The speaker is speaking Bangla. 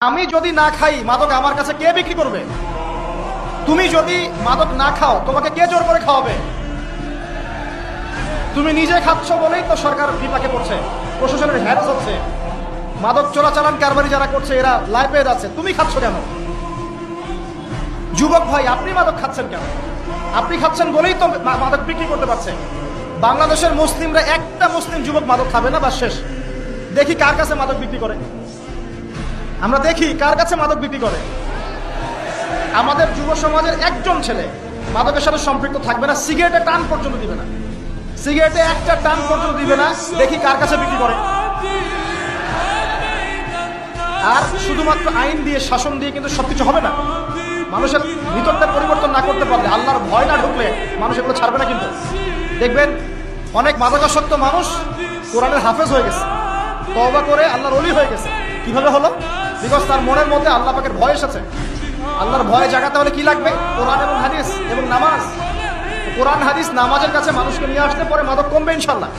আমি যদি না খাই মাদক আমার কাছে কে বিক্রি করবে? তুমি যদি মাদক না খাও তোমাকে কে জোর করে খাওয়াবে? তুমি নিজে খাচ্ছ বলেই তো সরকার বিপাকে পড়ছে, প্রশাসনের হ্যারাস হচ্ছে, মাদক চোরাচালান কারবারি যারা করছে এরা লাইফ পেয়ে যাচ্ছে। তুমি খাচ্ছ কেন? যুবক ভাই, আপনি মাদক খাচ্ছেন কেন? আপনি খাচ্ছেন বলেই তো মাদক বিক্রি করতে পারছে। বাংলাদেশের মুসলিমরা একটা মুসলিম যুবক মাদক খাবে না, বা শেষ। দেখি কার কাছে মাদক বিক্রি করে, আমরা দেখি কার কাছে মাদক বিক্রি করে। আমাদের যুব সমাজের একজন ছেলে মাদকের সাথে সম্পৃক্ত থাকবে না, সিগারেটে টান পর্যন্ত দিবে না, সিগারেটে একটা টান পর্যন্ত দিবে না। দেখি কার কাছে বিক্রি করে। আর শুধুমাত্র আইন দিয়ে, শাসন দিয়ে কিন্তু সবকিছু হবে না। মানুষের ভিতরটা পরিবর্তন না করতে পারলে, আল্লাহর ভয় না ঢুকলে মানুষ এগুলো ছাড়বে না। কিন্তু দেখবেন অনেক মাদকাসক্ত মানুষ কোরআনের হাফেজ হয়ে গেছে, তওবা করে আল্লাহর ওলি হয়ে গেছে। কিভাবে হলো? বিকজ তার মনের মধ্যে আল্লাহ পাকের ভয় এসেছে। আল্লাহর ভয় জাগাতে হলে কি লাগবে? কোরআন এবং হাদিস এবং নামাজ। কোরআন হাদিস নামাজের কাছে মানুষকে নিয়ে আসতে পরে মাদক কমবে ইনশাল্লাহ।